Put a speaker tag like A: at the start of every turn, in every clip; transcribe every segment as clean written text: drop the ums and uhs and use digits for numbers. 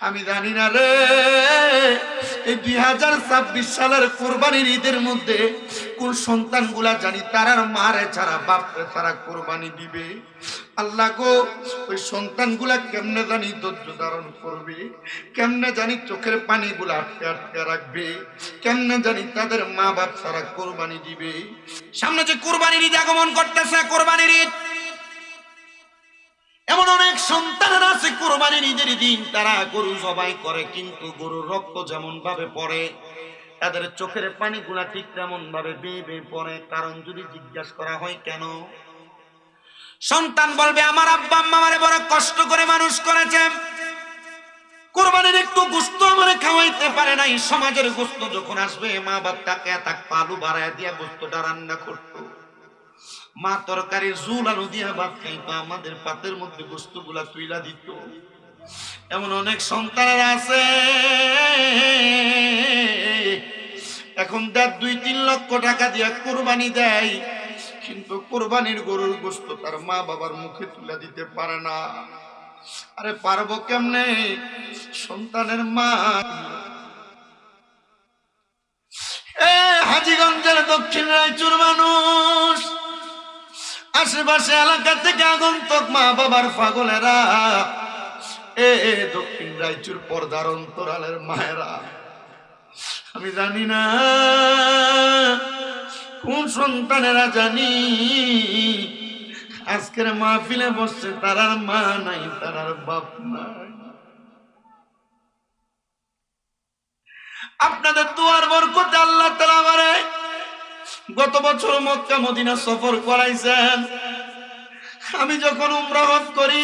A: আমি জানি না রে, এই 2026 সালের কোরবানির ঈদের মধ্যে কোন সন্তানগুলা জানি তারার মারে ছাড়া বাপরে ছাড়া কোরবানি দিবে। আল্লাহ গো, ওই সন্তানগুলা কেমনে জানি ধৈর্য ধারণ করবে, কেমনে জানি চোখের পানিগুলা আটকে আটকে রাখবে, কেমনে জানি তাদের মা বাপ ছাড়া কোরবানি দিবে। সামনে যে কোরবানির ঈদ আগমন করতেছে, কোরবানির ঈদ, এমন অনেক সন্তান আছে কোরবানির ঈদের দিন তারা গরু জবাই করে, কিন্তু গরুর রক্ত যেমন ভাবে পড়ে তাদের চোখের পানিগুলা ঠিক তেমন ভাবে বেয়ে বেয়ে পড়ে। কারণ যদি জিজ্ঞাসা করা হয় কেন, সন্তান বলবে আমার আব্বা আম্মা আমারে বড় কষ্ট করে মানুষ করেছে, কোরবানির একটু গোশত আমারে খাওয়াইতে পারে নাই। সমাজের গোশত যখন আসবে মা বাপ তাকে তাক পালু বাড়ায় দিয়া গোশতটা রান্না করতো, মা তরকারি ঝুল আলু দিয়া ভাত খাইতো, আমাদের পাতের মধ্যে গোশতগুলা তুইলা দিত। এমন অনেক সন্তানেরা আছে এখন 2-3 লক্ষ টাকা দিয়া কোরবানি দেয়, কিন্তু কোরবানির গরুর গোশত তার মা বাবার মুখে তুলে দিতে পারে না। আরে পারবো কেমনে? সন্তানের মা। হাজীগঞ্জের দক্ষিণ রায়চুর মানুষ, আশেপাশে এলাকা থেকে আগন্তুক মা বাবার পাগলেরা, দক্ষিণ রায়চুর পর্দার অন্তরালের মায়েরা, আমি জানি না কোন সন্তানেরা জানি আজকের মাহফিলে বসছে তারার মা নাই, তারার বাপ নাই। আপনাদের দুয়ার বরকতে আল্লাহ তাআলা আমারে গত বছর মক্কা মদিনা সফর করাইছেন। আমি যখন উমরা হজ করি,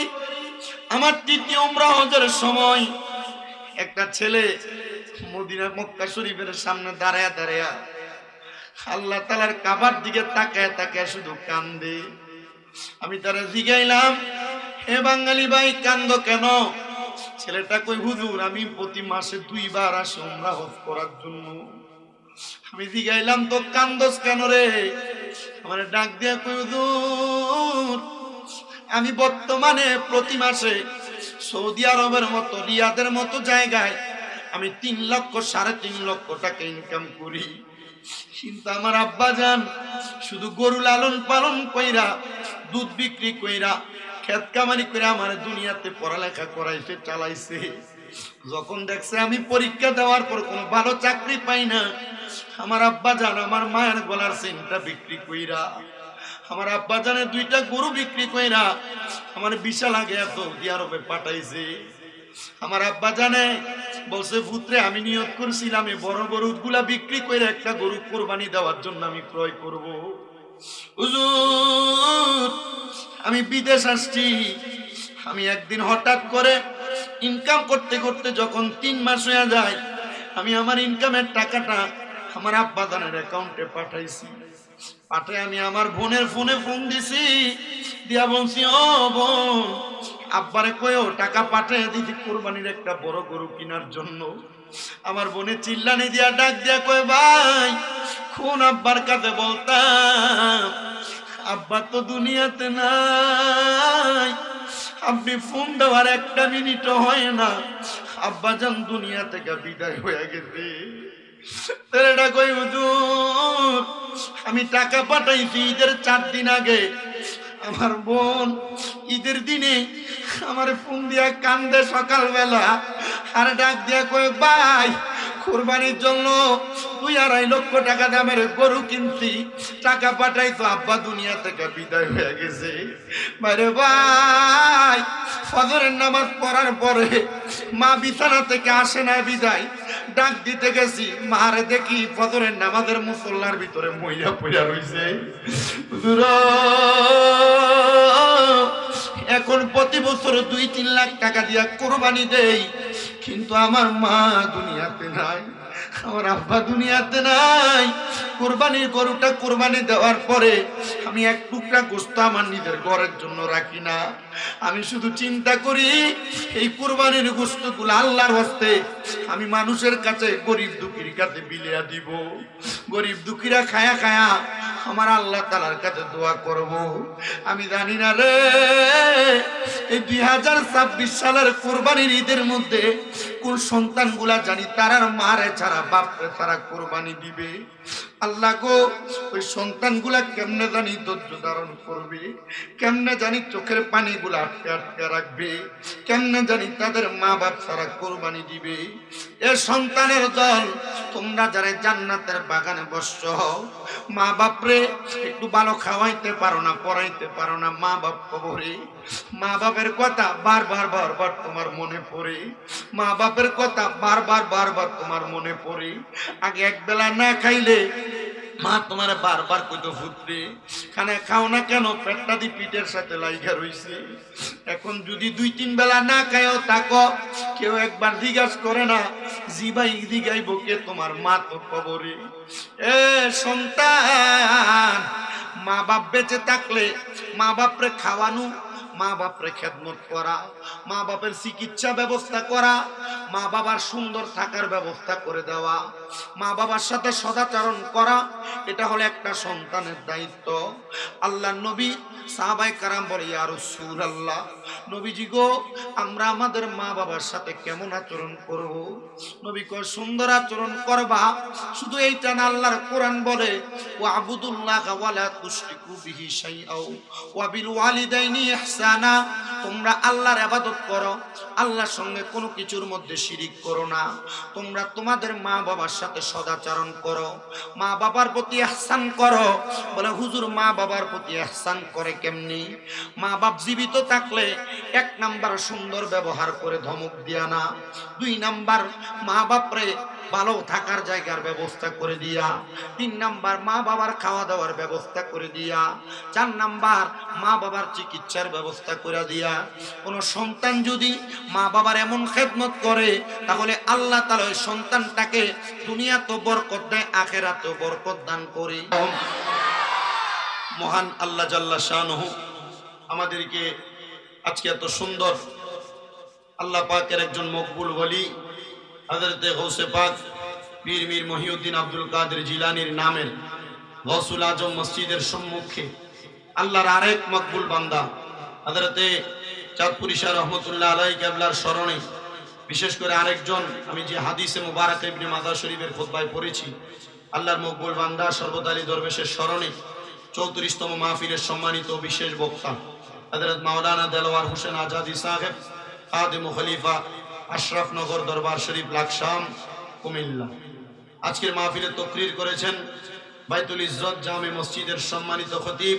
A: আমার তৃতীয় উমরা হজের সময় একটা ছেলে মদিনা মক্কা শরীফের সামনে দাঁড়ায়া দাঁড়ায়া আল্লাহ তাআলার কাবার দিকে তাকায় তাকায় শুধু কান্দে। আমি তারা জিগাইলাম, হে বাঙালি ভাই কান্দো কেন? ছেলেটা কই, হুজুর আমি প্রতি মাসে 2 বার আসি উমরা হজ করার জন্য। আমি জিগাইলাম, তো কান্দোস কেন রে? আমার ডাক দিয়া কই, হুজুর আমি বর্তমানে প্রতি মাসে সৌদি আরবের মতো রিয়াদের মতো জায়গায় আমি 3 লক্ষ 3.5 লক্ষ টাকা ইনকাম করি, কিন্তু আমার আব্বা জান শুধু গরু লালন পালন কইরা, দুধ বিক্রি কইরা, ক্ষেত কামারি করে আমার দুনিয়াতে পড়ালেখা করাইছে, চালাইছে। যখন দেখছে আমি পরীক্ষা দেওয়ার পর কোনো ভালো চাকরি পাই না, আমার আব্বা জান আমার মায়ের গলার চেনটা বিক্রি কইরা, আমার আব্বা জানে 2টা গরু বিক্রি কইরা আমার বিশাল আগে সৌদি আরবে পাঠাইছে। আমার আব্বা জানে বলছে, পুত্রে আমি নিয়ত করছিলাম এই বড় গরুগুলা বিক্রি করে একটা গরু কোরবানি দেওয়ার জন্য আমি ক্রয় করব। হুজুর আমি বিদেশ আসছি, আমি একদিন হঠাৎ করে ইনকাম করতে করতে যখন 3 মাস হয়ে যায়, আমি আমার ইনকামের টাকাটা আমার আব্বা জানের অ্যাকাউন্টে পাঠাইছি। পাঠাই আমি আমার বোনের ফোনে ফোন দিছি, দিয়া বলছি, ও বোন আব্বারে কইও টাকা পাঠিয়ে দিছি কোরবানির একটা বড় গরু কেনার জন্য। আমার বোনে চিল্লানি দিয়া ডাক দিয়া কয়, ভাই কোন আব্বার কাছে বলতাম, আব্বা তো দুনিয়াতে নাই, আপনি ফোন দেওয়ার 1 মিনিটও হয় না, আব্বা জান দুনিয়া থেকে বিদায় হয়ে গেছে। ছেলেটা কই, হুজুর আমি টাকা পাঠাইছি ঈদের 4 দিন আগে। আমার বোন ঈদের দিনে আমার ফোন দিয়া কান্দে সকালবেলা, আর ডাক দিয়া কয়, ভাই কোরবানির জন্য 2-2.5 লক্ষ টাকা দামের গরু কিনছি, টাকা পাঠাইতো, আব্বা দুনিয়া থেকে বিদায় হয়ে গেছে। বাইরে ভাই ফজরের নামাজ পড়ার পরে মা বিছানা থেকে আসে না বিদায়, ডাক দিতে গেছি, মারে দেখি ফজরের নামাজের মুসল্লার ভিতরে মইরা পইরা রইছে। এখন প্রতি বছর 2-3 লাখ টাকা দিয়া কোরবানি দেই, কিন্তু আমার মা দুনিয়াতে নাই, আমার আব্বা দুনিয়াতে নাই। কোরবানির গরুটা কোরবানি দেওয়ার পরে আমি 1 টুকরা গোশত আমার নিজের ঘরের জন্য রাখি না। আমি শুধু চিন্তা করি এই কোরবানির গোশতগুলো আল্লাহর হস্তে আমি মানুষের কাছে, গরিব দুঃখীর কাছে বিলিয়া দিব। গরিব দুঃখীরা খায়া খায়া আমার আল্লাহ তাআলার কাছে দোয়া করব। আমি জানি না রে এই 2026 সালের কুরবানির ঈদের মধ্যে কোন সন্তানগুলা জানি তারার মারে ছাড়া বাপরে তারা কুরবানি দিবে। আল্লাহ গো, ওই সন্তানগুলা কেমনে জানি ধৈর্য ধারণ করবে, কেমনে জানি চোখের পানিগুলা আটকে আটকে রাখবে, কেমনে জানি তাদের মা বাপ ছাড়া কুরবানি দিবে। এ সন্তানের দল, তোমরা যারা জান্নাতের বাগানে বসছ, মা বাপরে একটু ভালো খাওয়াইতে পারো না, পড়াইতে পারো না, মা বাপ কবরে। মা বাপের কথা বারবার বারবার তোমার মনে পড়ে, মা বাপের কথা বারবার বারবার তোমার মনে পড়ে। আগে এক বেলা না খাইলে মা তোমার বারবার কইতো ফুটবে, খানা খাও না কেন, পেটটা দি পিঠের সাথে লাইগা রইছে। এখন যদি 2-3 বেলা না খায়ও থাকো, কেউ একবার জিজ্ঞাসা করে না জিবাই জিগাইব কে, তোমার মা তো কবরে। এ সন্তান, মা বাপ বেঁচে থাকলে মা বাপরে খাওয়ানো, মা বাপরে খেদমত করা, মা বাপের চিকিৎসা ব্যবস্থা করা, মা বাবার সুন্দর থাকার ব্যবস্থা করে দেওয়া, মা বাবার সাথে সদাচরণ করা, এটা হলো একটা সন্তানের দায়িত্ব। আল্লাহর নবী সাহাবায়ে কারাম বলে, ইয়া রাসূলুল্লাহ, নবীজি গো, আমরা আমাদের মা বাবার সাথে কেমন আচরণ করব? নবী কয়, সুন্দর আচরণ করবা। শুধু এইটা না, আল্লাহর কোরআন বলে, ওয়া আবুদুল্লাহ ওয়া লা তুশরিকু বিহি শাইআ ওয়া বিল ওয়ালিদাইনি ইহসানা, তোমরা আল্লাহর ইবাদত করো, আল্লাহর সঙ্গে কোনো কিছুর মধ্যে শিরিক করো না। তোমরা তোমাদের মা বাবার সাথে সদাচরণ করো, মা বাবার প্রতি ইহসান করো। বলে হুজুর, মা বাবার প্রতি ইহসান করে কেমনি? মা বাপ জীবিত থাকলে 1 নাম্বার সুন্দর ব্যবহার করে ধমক দিয়া না, 2 নাম্বার মা বাপরে ভালো থাকার জায়গার ব্যবস্থা করে দিয়া, 3 নাম্বার মা বাবার খাওয়া দাওয়ার ব্যবস্থা করে দিয়া, 4 নাম্বার মা বাবার চিকিৎসার ব্যবস্থা করে দিয়া। কোন সন্তান যদি মা বাবার এমন খেদমত করে, তাহলে আল্লাহ তাআলা ওই সন্তানটাকে দুনিয়াতেও বরকত দেয়, আখিরাতেও বরকত দান করে। মহান আল্লাহ জাল্লা শানুহু আমাদেরকে আজকে এত সুন্দর, আল্লাহ পাকের একজন মকবুল ওলি হযরতে গৌসে পাক পীর মীর মহিউদ্দিন আব্দুল কাদের জিলানীর নামের গৌসুল আজম মসজিদের সম্মুখে আল্লাহর আরেক মকবুল বান্দা হযরতে চাঁদপুরি শাহ রহমতুল্লাহ আলাইহি কেবলার স্মরণে, বিশেষ করে আরেকজন, আমি যে হাদিসে মুবারক ইবনে মাজাহ শরীফের খুতবায় পড়েছি, আল্লাহর মকবুল বান্দা শরবত আলী দরবেশের স্মরণে 34তম মাহফিলের সম্মানিত বিশেষ বক্তা হযরত মাওলানা দেলোয়ার হোসেন আজাদি সাহেব, খাদেম ও খলিফা, আশরাফনগর দরবার শরীফ, লাকসাম, কুমিল্লা। আজকের মাহফিলে তকরীর করেছেন বাইতুল ইজ্জত জামে মসজিদের সম্মানিত খতিব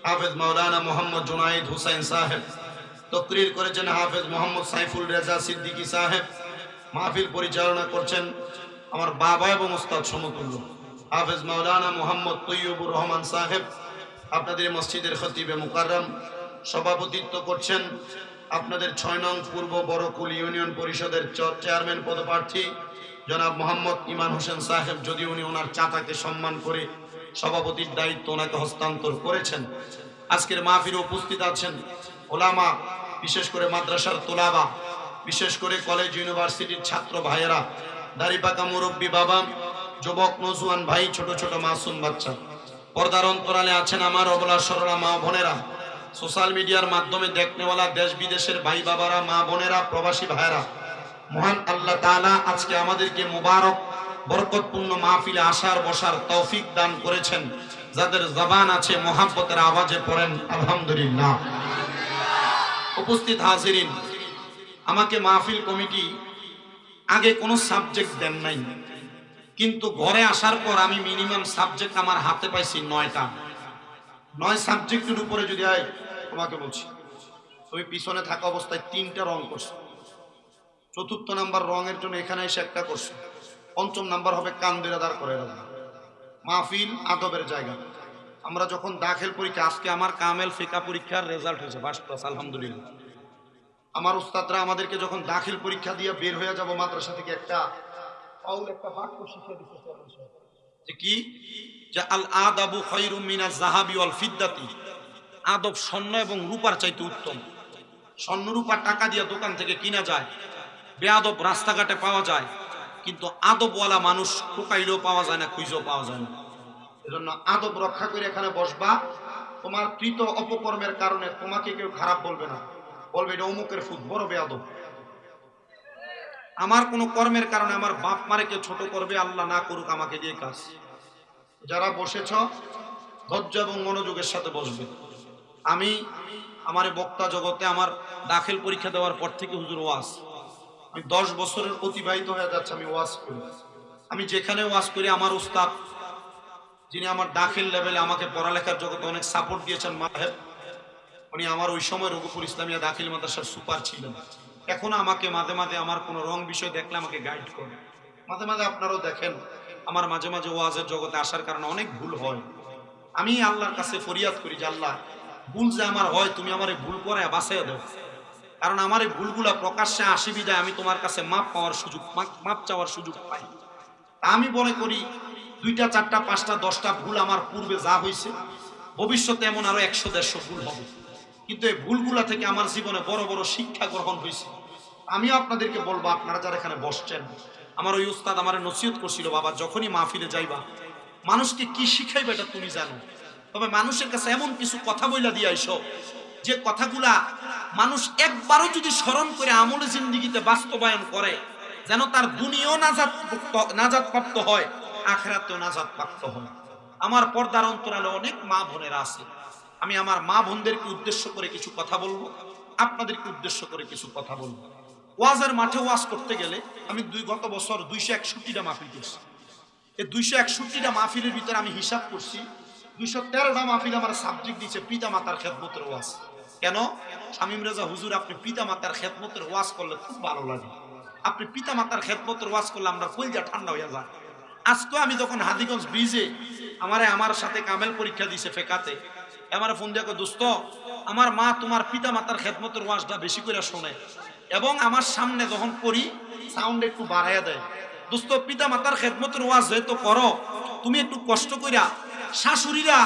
A: হাফেজ মাওলানা মোহাম্মদ জুনাইদ হুসাইন সাহেব। তকরীর করেছেন হাফেজ মোহাম্মদ সাইফুল রেজা সিদ্দিকী সাহেব। মাহফিল পরিচালনা করছেন আমার বাবা এবং উস্তাদ সমতুল্য হাফেজ মাওলানা মোহাম্মদ তৈয়বুর রহমান সাহেব। আপনাদের মসজিদের খতিবে মুকাররম। সভাপতিত্ব করছেন আপনাদের 6 নং পূর্ব বড়কুল ইউনিয়ন পরিষদের চেয়ারম্যান পদপ্রার্থী জনাব মোহাম্মদ ইমান হোসেন সাহেব, যদি উনি ওনার চাচাকে সম্মান করে সভাপতির দায়িত্ব ওনাকে হস্তান্তর করেছেন। আজকের মাহফিলে উপস্থিত আছেন ওলামা, বিশেষ করে মাদ্রাসার তোলাবা, বিশেষ করে কলেজ ইউনিভার্সিটির ছাত্র ভাইয়েরা, দাড়িপাকা মুরব্বী বাবা, যুবক নজওয়ান ভাই, ছোট ছোট মাসুম বাচ্চা। পর্দার অন্তরালে আছেন আমার অবলা সরলা মা বোনেরা, সোশ্যাল মিডিয়ার মাধ্যমে দেখনেওয়ালা দেশ বিদেশের ভাই বাবারা, মা বোনেরা, প্রবাসী ভাইয়েরা। মহান আল্লাহ তাআলা আজকে আমাদেরকে মুবারক বরকতপূর্ণ মাহফিলে আসার বসার তৌফিক দান করেছেন। যাদের জবান আছে মোহাব্বতের আওয়াজে পড়েন আলহামদুলিল্লাহ। উপস্থিত হাজিরিন, আমাকে মাহফিল কমিটি আগে কোনো সাবজেক্ট দেন নাই, কিন্তু ঘরে আসার পর আমি মিনিমাম সাবজেক্ট আমার হাতে পাইছি 9টা। 9 সাবজেক্টের উপরে যদি হয়, তোমাকে বলছি, তুমি পিছনে থাকা অবস্থায় 3টা রং করছো, 4র্থ নাম্বার রঙের জন্য এখানে এসে একটা করছো, 5ম নাম্বার হবে কান ধরে দাঁড় করে রাখা। মাহফিল আদবের জায়গা। আমরা যখন দাখিল পরীক্ষা, আজকে আমার কামেল ফিকা পরীক্ষার রেজাল্ট হয়েছে ফার্স্ট ক্লাস, আলহামদুলিল্লাহ। আমার উস্তাদরা আমাদেরকে যখন দাখিল পরীক্ষা দিয়ে বের হয়ে যাব মাদ্রাসা থেকে, একটা বাক্য শিখিয়ে দিচ্ছে যে কি, যে আল আদাবু খায়রুম মিনাজ যাহাবি ওয়াল ফিদ্দাতি, আদব স্বর্ণ এবং রূপার চাইতে উত্তম। স্বর্ণ রূপার টাকা দিয়ে দোকান থেকে কিনা যায়, বেয়াদব রাস্তাঘাটে পাওয়া যায়, কিন্তু আদবওয়ালা মানুষ ঠকাইলেও পাওয়া যায় না, খুঁজেও পাওয়া যায় না। এজন্য আদব রক্ষা করে এখানে বসবা। তোমার কৃত অপকর্মের কারণে তোমাকে কেউ খারাপ বলবে না, বলবে এটা অমুকের ফুট, বড় বেয়াদব। আমার কোনো কর্মের কারণে আমার বাপ মারে কেউ ছোট করবে, আল্লাহ না করুক, আমাকে দিয়ে কাজ। যারা বসেছ ধৈর্য এবং মনোযোগের সাথে বসবে। আমি আমার বক্তা জগতে আমার দাখিল পরীক্ষা দেওয়ার পর থেকে হুজুর ওয়াজ, আমি 10 বছরের অতিবাহিত হয়ে যাচ্ছে আমি ওয়াজ করি। আমি যেখানে ওয়াজ করি আমার উস্তাদ যিনি আমার দাখিল লেভেলে আমাকে পড়ালেখার জগতে অনেক সাপোর্ট দিয়েছেন মাহেব, উনি আমার ওই সময় রঘুপুর ইসলামিয়া দাখিল মাদ্রাসার সুপার ছিলেন। এখন আমাকে মাঝে মাঝে আমার কোনো রং বিষয় দেখলে আমাকে গাইড করে। মাঝে মাঝে আপনারাও দেখেন আমার মাঝে মাঝে ওয়াজের জগতে আসার কারণে অনেক ভুল হয়। আমি আল্লাহর কাছে ফরিয়াদ করি যে আল্লাহ, ভুল যে আমার হয় তুমি আমার এই ভুল করে বাঁচাইয়া দাও। কারণ আমার এই ভুলগুলা প্রকাশ্যে আসি বিদায় আমি তোমার কাছে মাপ পাওয়ার সুযোগ, মাপ চাওয়ার সুযোগ পাই। আমি মনে করি 2টা 4টা 5টা 10টা ভুল আমার পূর্বে যা হয়েছে ভবিষ্যতে এমন আরো 100-150 ভুল হবে, কিন্তু এই ভুলগুলা থেকে আমার জীবনে বড় বড় শিক্ষা গ্রহণ হয়েছে। আমিও আপনাদেরকে বলবো, আপনারা যারা এখানে বসছেন, আমার ওই উস্তাদ আমার নসিহত করছিল, বাবা যখনই মাহফিলে যাইবা মানুষকে কি শিখাইবে এটা তুমি জানো, তবে মানুষের কাছে এমন কিছু কথা বইলা দিয়ে আইসো যে কথাগুলা মানুষ একবারও যদি স্মরণ করে আমলে জিন্দেগিতে বাস্তবায়ন করে, যেন তার দুনিয়াও নাজাত প্রাপ্ত হয়, আখিরাতেও নাজাত প্রাপ্ত হয়। আমার পর্দার অন্তরালে অনেক মা বোনেরা আছে, আমি আমার মা বোনদেরকে উদ্দেশ্য করে কিছু কথা বলবো, আপনাদেরকে উদ্দেশ্য করে কিছু কথা বলবো। ওয়াজের মাঠে ওয়াজ করতে গেলে আমি গত বছর 261টা মাহফিল করছি। এই 261টা মাহফিলের ভিতরে আমি হিসাব করছি 213টা মাহফিল আমার সাবজেক্ট দিয়েছে পিতা মাতার খেদমতের ওয়াজ। কেন? শামীম রেজা হুজুর, আপনি পিতা মাতার খেদমতের ওয়াজ করলে খুব ভালো লাগে, আপনি পিতা মাতার খেদমতের ওয়াজ করলে আমরা কলিজা ঠান্ডা হয়ে যায়। আজকে আমি যখন হাদিগঞ্জ ব্রিজে আমার সাথে কামেল পরীক্ষা দিছে ফেকাতে, আমার ফোন দিয়ে দোস্ত আমার মা তোমার পিতা মাতার খেদমতের ওয়াজটা বেশি করে শোনে এবং আমার সামনে যখন করি সাউন্ড একটু বাড়াইয়া দেয়। দোস্ত পিতা মাতার খেদমতের ওয়াজ যেহেতু করো, তুমি একটু কষ্ট কইরা শাশুড়িরা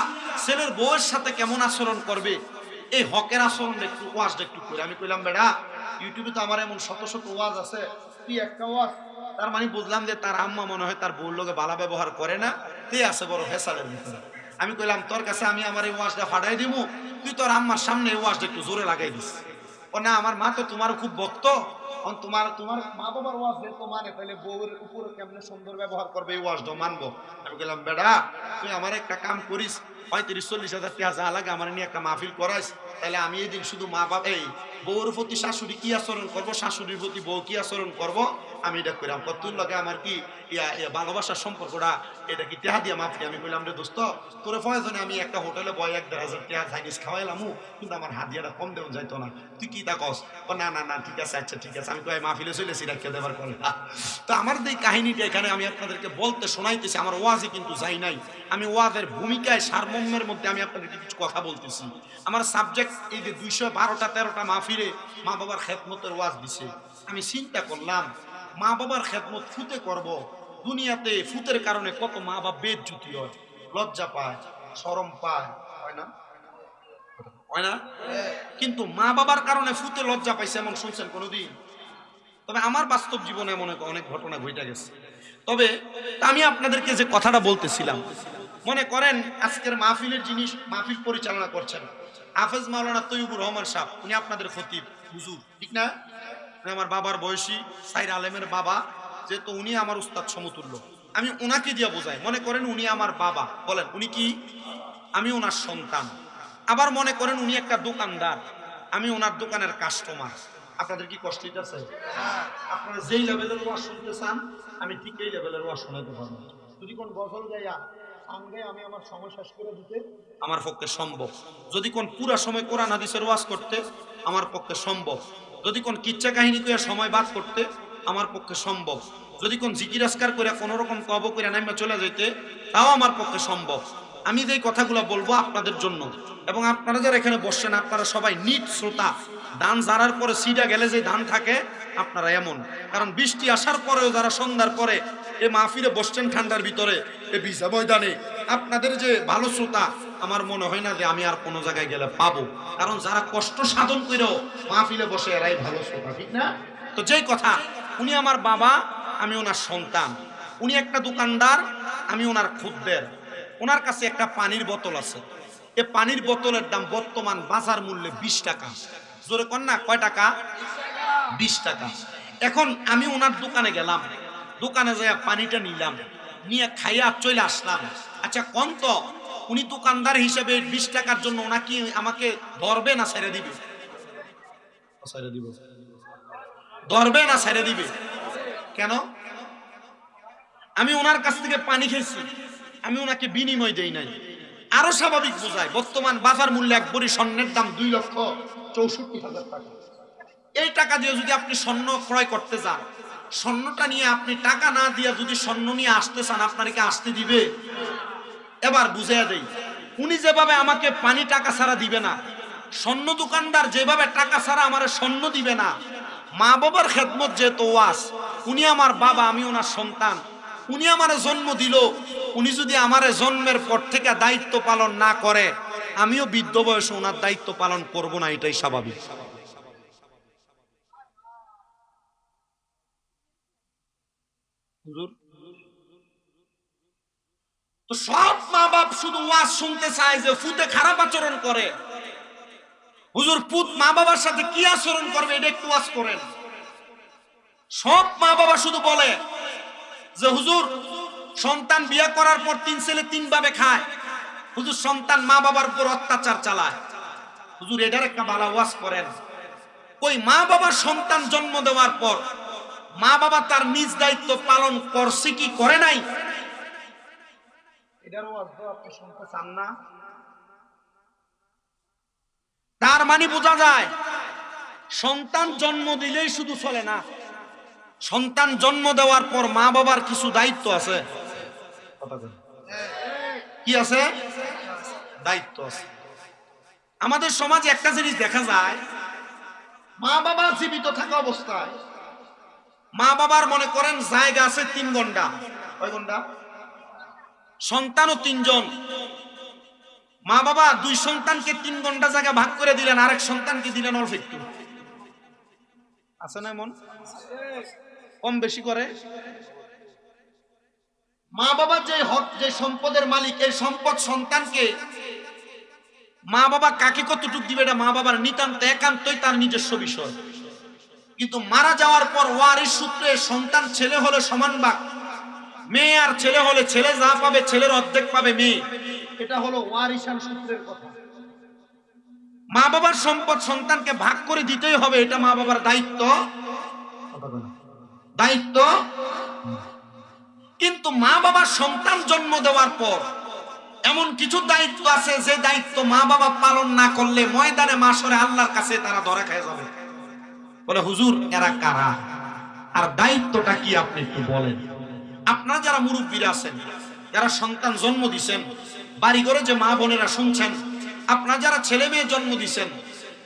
A: ছেলের বউয়ের সাথে কেমন আচরণ করবে এই হকের আচরণ একটু ওয়াজটা একটু করে। আমি কইলাম বেড়া ইউটিউবে তো আমার এমন শত শত ওয়াজ আছে, তুই একটা ওয়াজ। তার মানে বুঝলাম যে তার আম্মা মনে হয় তার বউর লোকে বালা ব্যবহার করে না, তে আছে বড় হেসালের ভিতরে। আমি কইলাম তোর কাছে আমি আমার এই ওয়াজটা ফাটাই দিব, তুই তোর আম্মার সামনে এই ওয়াজটা একটু জোরে লাগাই দিস। ও না, আমার মা তো তোমার খুব ভক্ত, তোমার তোমার মা বাবার ওয়াজ যেহেতু মানে তাহলে বউয়ের উপরে কেমনে সুন্দর ব্যবহার করবে এই ওয়াজটা মানবো। আমি বললাম বেড়া তুই আমার একটা কাম করিস, 35-40 হাজার টাকা যা লাগে আমার নিয়ে একটা মাহফিল করাইস, তাহলে আমি এই দিন শুধু মা বাবা এই বউর প্রতি শাশুড়ি কি আচরণ করবো, শাশুড়ির প্রতি বউ কি আচরণ করবো আমি এটা কইলাম। তোর লগে আমার কি ভালোবাসার সম্পর্কটা এটা কি টেহা দিয়া মাফি? আমি কইলাম রে দোস্ত তোরে প্রয়োজনে আমি একটা হোটেলে বয় 1-1.5 টাকা চাইনিজ খাওয়াইলাম, কিন্তু আমার হাদিয়াটা কম দেওয়া যাইতো না, তুই কি তা কস? ও না না না ঠিক আছে, আচ্ছা ঠিক আছে। আমি কই মাহফিলে চলেছি রাখিয়ে দেবার করে। তো আমার এই কাহিনীটা এখানে আমি আপনাদেরকে বলতে শোনাইতেছি, আমার ওয়াজে কিন্তু যাই নাই, আমি ওয়াজের ভূমিকায় সারমর্মের মধ্যে আমি আপনাদেরকে কিছু কথা বলতেছি। আমার সাবজেক্ট এই যে 212-13টা মাহফিলে মা বাবার খেদমতের ওয়াজ দিছে। আমি চিন্তা করলাম মা বাবার খেদমত ফুতে করব, দুনিয়াতে ফুতের কারণে কত মা বাবা বেজ্জতি হয়, লজ্জা পায়, শরম পায়, হয় না? হয় না? কিন্তু মা বাবার কারণে ফুতে লজ্জা পাইছে এমন শুনছেন কোনোদিন? তবে আমার বাস্তব জীবনে মনে অনেক ঘটনা ঘটে গেছে। তবে আমি আপনাদেরকে যে কথাটা বলতেছিলাম, মনে করেন আজকের মাহফিলের জিনিস মাহফিল পরিচালনা করছেন হাফেজ মাওলানা তৈয়বুর রহমান সাহেব, উনি আপনাদের খতিব হুজুর, ঠিক না? আমার বাবার বয়সী সাইর আলেমের বাবা, যেহেতু উনি আমার উস্তাদ সমতুল্য, আমি ওনাকে দিয়ে বোঝাই। মনে করেন উনি আমার বাবা, বলেন উনি কি? আমি ওনার সন্তান। আবার মনে করেন উনি একটা দোকানদার, আমি ওনার দোকানের কাস্টমার। আপনাদের কি কষ্ট হইতেছে? আপনারা যেই লেভেলের ওয়াজ শুনতে চান আমি ঠিক এই লেভেলের ওয়াজ শোনাতে পারবো। যদি কোন গজল গাইয়া সঙ্গে আমি আমার সময় শেষ করে দিতে আমার পক্ষে সম্ভব, যদি কোন পুরা সময় কোরআন হাদিসের ওয়াজ করতে আমার পক্ষে সম্ভব, যদি কোন কিচ্ছা কাহিনী কইয়া সময় বাদ করতে আমার পক্ষে সম্ভব, যদি কোন জিকির আজকার কইরা কোন রকম তব কইরা নাইমা চলে যাইতে তাও আমার পক্ষে সম্ভব। আমি যেই কথাগুলো বলবো আপনাদের জন্য, এবং আপনারা যারা এখানে বসছেন আপনারা সবাই নিট শ্রোতা। ধান জারার পরে সিডা গেলে যে ধান থাকে আপনারা এমন, কারণ বৃষ্টি আসার পরেও যারা সন্ধ্যার পরে এ মাহফিলে বসছেন ঠান্ডার ভিতরে এ ভিজা ময়দানে, আপনাদের যে ভালো শ্রোতা আমার মনে হয় না যে আমি আর কোনো জায়গায় গেলে পাবো, কারণ যারা কষ্ট সাধন করেও মাহফিলে বসে এরাই ভালো শ্রোতা, ঠিক না? তো যেই কথা, উনি আমার বাবা, আমি ওনার সন্তান। উনি একটা দোকানদার, আমি ওনার খদ্দের। ওনার কাছে একটা পানির বোতল আছে। এই পানির বোতলের দাম বর্তমান বাজার মূল্যে 20 টাকা। জোরে কন না, কয় টাকা? 20 টাকা। এখন আমি ওনার দোকানে গেলাম, দোকানে যাই পানিটা নিলাম, নিয়ে খাইয়া চলে আসলাম। আচ্ছা কোন তো উনি দোকানদার হিসেবে 20 টাকার জন্য ওনাকে আমাকে ধরবে না ছেড়ে দিবে? ছেড়ে দিব। ধরবে না ছেড়ে দিবে? কেন? আমি ওনার কাছ থেকে পানি খেয়েছি, আমি ওনাকে বিনিময় দেই নাই। আরো স্বাভাবিক বোঝায়, বর্তমান বাজার মূল্যে এক ভরি স্বর্ণের দাম 2,64,000 টাকা। এই টাকা দিয়ে যদি আপনি স্বর্ণ ক্রয় করতে যান, স্বর্ণটা নিয়ে আপনি টাকা না দিয়ে যদি স্বর্ণ নিয়ে আসতে চান, আপনার কি আসতে দিবে? এবার বুঝিয়ে দেই, উনি যেভাবে আমাকে পানি টাকা ছাড়া দিবে না, স্বর্ণ দোকানদার যেভাবে টাকা ছাড়া আমার স্বর্ণ দিবে না, মা বাবার খেদমত যেহেতু ওয়াস, উনি আমার বাবা, আমি ওনার সন্তান, উনি আমার জন্ম দিল, উনি যদি আমার জন্মের পর থেকে দায়িত্ব পালন না করে, আমিও বৃদ্ধ বয়সে ওনার দায়িত্ব পালন করব না, এটাই স্বাভাবিক। তো সব মা বাপ শুধু ওয়াজ শুনতে চায় যে ফুতে খারাপ আচরণ করে। হুজুর পুত মা বাবার সাথে কি আচরণ করবে এটা একটু ওয়াজ করেন। সব মা বাবা শুধু বলে যে হুজুর সন্তান বিয়ে করার পর 3 ছেলে 3 ভাবে খায়, হুজুর সন্তান মা বাবার উপর অত্যাচার চালায়। হুজুর এটার একটা ভালো ওয়াজ করেন। ওই মা বাবার সন্তান জন্ম দেওয়ার পর মা বাবা তার নিজ দায়িত্ব পালন করছে কি করে নাই, এটার ওয়াজ আপনি শুনতে চান না? তার মানে বোঝা যায় সন্তান জন্ম দিলেই শুধু চলে না, সন্তান জন্ম দেওয়ার পর মা বাবার কিছু দায়িত্ব আছে। কি আছে? দায়িত্ব আছে। আমাদের সমাজে একটা জিনিস দেখা যায়, মা বাবা জীবিত থাকা অবস্থায় মা বাবার মনে করেন জায়গা আছে 3 ঘন্টা, কয় ঘন্টা? সন্তানও 3 জন, মা বাবা 2 সন্তানকে 3 ঘন্টা জায়গা ভাগ করে দিলেন, আরেক সন্তানকে দিলেন অল্প একটু। আছে না এমন? কম বেশি করে। মা বাবা যে হক, যে সম্পদের মালিক, এই সম্পদ সন্তানকে মা বাবা কাকে কতটুকু দিবে এটা মা বাবার নিতান্ত একান্তই তার নিজস্ব বিষয়। কিন্তু মারা যাওয়ার পর ওয়ারিশ সূত্রে সন্তান ছেলে হলে সমান ভাগ, মেয়ে আর ছেলে হলে ছেলে যা পাবে ছেলের অর্ধেক পাবে মেয়ে, এটা হলো ওয়ারিশান সূত্রের কথা। মা বাবার সম্পদ সন্তানকে ভাগ করে দিতেই হবে, এটা মা বাবার দায়িত্ব। দায়িত্ব। কিন্তু মা বাবার সন্তান জন্ম দেওয়ার পর এমন কিছু দায়িত্ব আছে যে দায়িত্ব মা বাবা পালন না করলে ময়দানে মাশরে আল্লাহর কাছে তারা ধরা খেয়ে যাবে। বলে হুজুর এরা কারা, আর দায়িত্বটা কি আপনি একটু বলেন। আপনারা যারা মুরব্বীরা আছেন, যারা সন্তান জন্ম দিছেন, বাড়ি ঘরে যে মা বোনেরা শুনছেন, আপনারা যারা ছেলে মেয়ে জন্ম দিছেন,